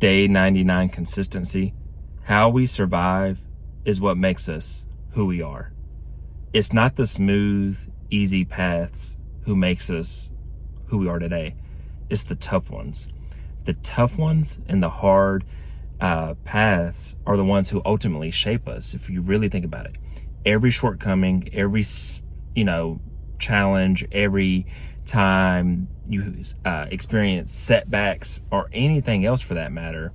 day 99 consistency. How we survive is what makes us who we are. It's not the smooth, easy paths who makes us who we are today. It's the tough ones. The tough ones and the hard paths are the ones who ultimately shape us, if you really think about it. Every shortcoming, every challenge, every time you experience setbacks or anything else for that matter,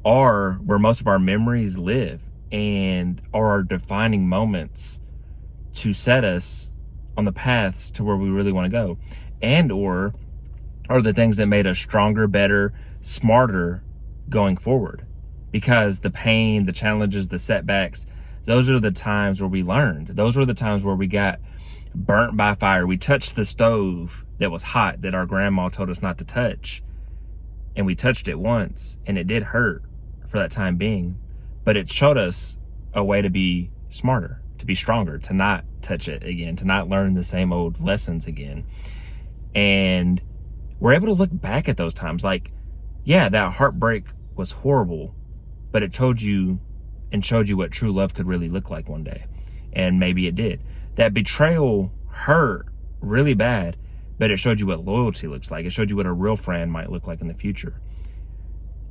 are where most of our memories live and are our defining moments to set us on the paths to where we really want to go, and or are the things that made us stronger, better, smarter going forward. Because the pain, the challenges, the setbacks, those are the times where we learned. Those were the times where we got burnt by fire. We touched the stove that was hot that our grandma told us not to touch. And we touched it once and it did hurt for that time being. But it showed us a way to be smarter, to be stronger, to not touch it again, to not learn the same old lessons again. And we're able to look back at those times like, yeah, that heartbreak was horrible, but it told you and showed you what true love could really look like one day. And maybe it did. That betrayal hurt really bad, but it showed you what loyalty looks like. It showed you what a real friend might look like in the future.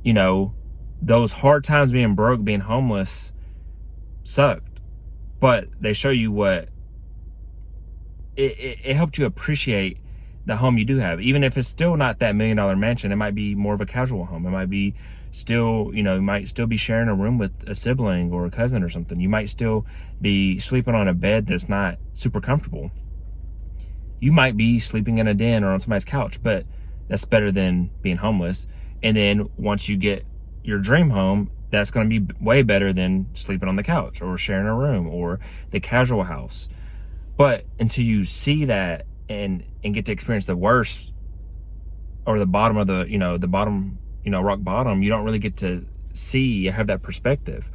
You know, those hard times being broke, being homeless sucked, but they show you what it helped you appreciate the home you do have. Even if it's still not that $1 million mansion, it might be more of a casual home. It might be still, you might still be sharing a room with a sibling or a cousin or something. You might still be sleeping on a bed that's not super comfortable. You might be sleeping in a den or on somebody's couch, but that's better than being homeless. And then once you get your dream home, that's going to be way better than sleeping on the couch or sharing a room or the casual house. But until you see that and get to experience the worst or the bottom of the bottom, rock bottom, you don't really get to see, have that perspective.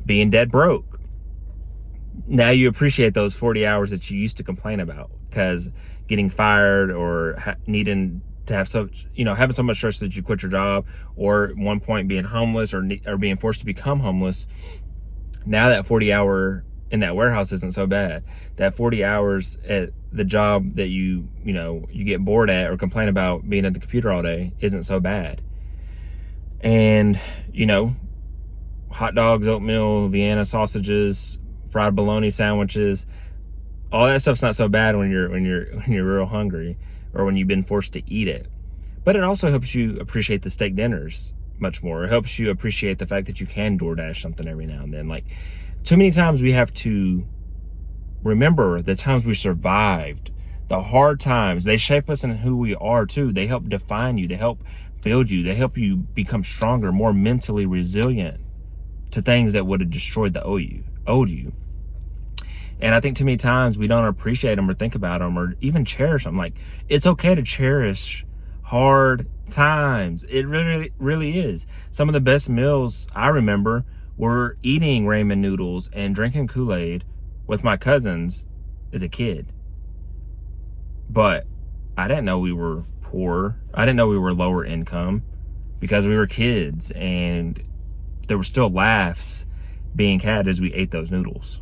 Being dead broke. Now you appreciate those 40 hours that you used to complain about, because getting fired or needing to have having so much stress that you quit your job, or at one point being homeless or being forced to become homeless. Now that 40 hour in that warehouse isn't so bad. That 40 hours at the job that you get bored at or complain about being at the computer all day isn't so bad. And, hot dogs, oatmeal, Vienna sausages, fried bologna sandwiches, all that stuff's not so bad when you're real hungry or when you've been forced to eat it. But it also helps you appreciate the steak dinners much more. It helps you appreciate the fact that you can DoorDash something every now and then. Like, too many times we have to remember the times we survived, the hard times. They shape us in who we are too. They help define you. They help build you. They help you become stronger, more mentally resilient to things that would have destroyed the old you. And I think too many times we don't appreciate them or think about them or even cherish them. Like, it's okay to cherish hard times. It really, really is. Some of the best meals I remember were eating ramen noodles and drinking Kool-Aid with my cousins as a kid. But I didn't know we were poor. I didn't know we were lower income because we were kids, and there were still laughs being had as we ate those noodles.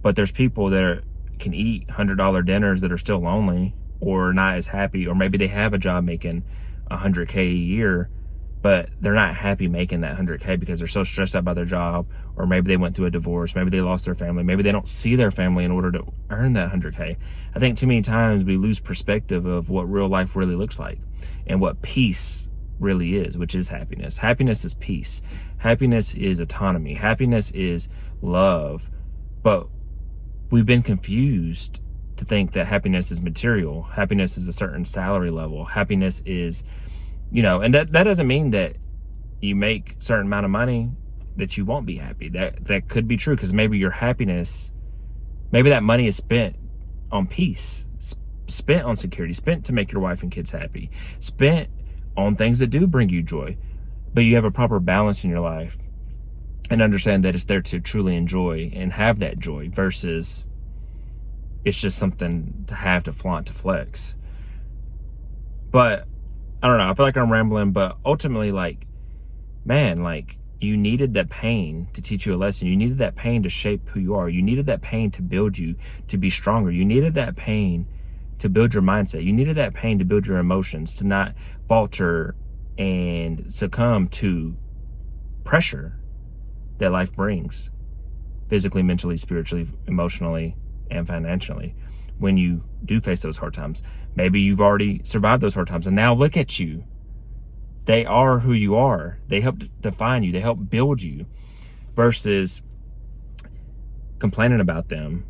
But there's people that can eat $100 dinners that are still lonely or not as happy, or maybe they have a job making $100K a year, but they're not happy making that $100K because they're so stressed out by their job, or maybe they went through a divorce, maybe they lost their family, maybe they don't see their family in order to earn that $100K. I think too many times we lose perspective of what real life really looks like and what peace really is, which is happiness. Happiness is peace. Happiness is autonomy. Happiness is love. But we've been confused to think that happiness is material. Happiness is a certain salary level. Happiness is, and that doesn't mean that you make a certain amount of money that you won't be happy. That could be true, because maybe your happiness, maybe that money is spent on peace, spent on security, spent to make your wife and kids happy, spent on things that do bring you joy. But you have a proper balance in your life and understand that it's there to truly enjoy and have that joy versus it's just something to have, to flaunt, to flex. But I don't know, I feel like I'm rambling, but ultimately, like, man, like, you needed that pain to teach you a lesson. You needed that pain to shape who you are. You needed that pain to build you to be stronger. You needed that pain to build your mindset. You needed that pain to build your emotions, to not falter and succumb to pressure that life brings, physically, mentally, spiritually, emotionally, and financially. When you do face those hard times, maybe you've already survived those hard times, and now look at you. They are who you are. They help define you. They help build you, versus complaining about them,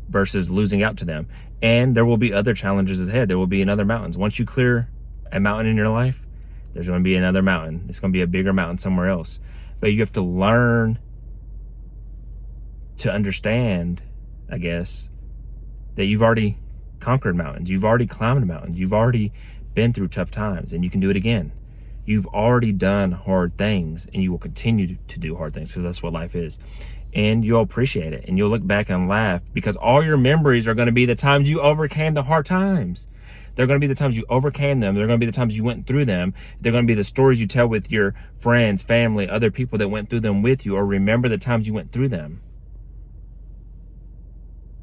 versus losing out to them. And there will be other challenges ahead. There will be another mountains. Once you clear a mountain in your life, there's going to be another mountain. It's going to be a bigger mountain somewhere else. But you have to learn to understand, I guess, that you've already conquered mountains. You've already climbed mountains. You've already been through tough times, and you can do it again. You've already done hard things, and you will continue to do hard things, because that's what life is. And you'll appreciate it, and you'll look back and laugh, because all your memories are going to be the times you overcame the hard times. They're going to be the times you overcame them. They're going to be the times you went through them. They're going to be the stories you tell with your friends, family, other people that went through them with you, or remember the times you went through them.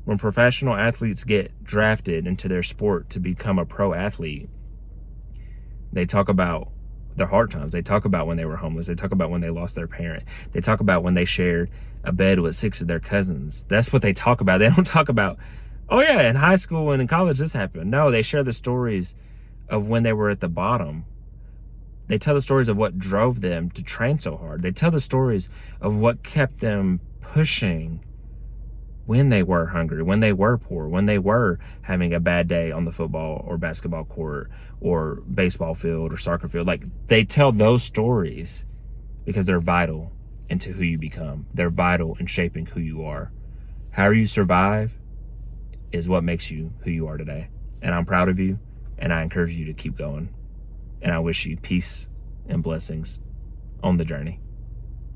When professional athletes get drafted into their sport to become a pro athlete, they talk about their hard times. They talk about when they were homeless. They talk about when they lost their parent. They talk about when they shared a bed with 6 of their cousins. That's what they talk about. They don't talk about, oh yeah, in high school and in college this happened. No, they share the stories of when they were at the bottom. They tell the stories of what drove them to train so hard. They tell the stories of what kept them pushing when they were hungry, when they were poor, when they were having a bad day on the football or basketball court or baseball field or soccer field. Like, they tell those stories because they're vital into who you become. They're vital in shaping who you are. How you survive is what makes you who you are today. And I'm proud of you, and I encourage you to keep going. And I wish you peace and blessings on the journey.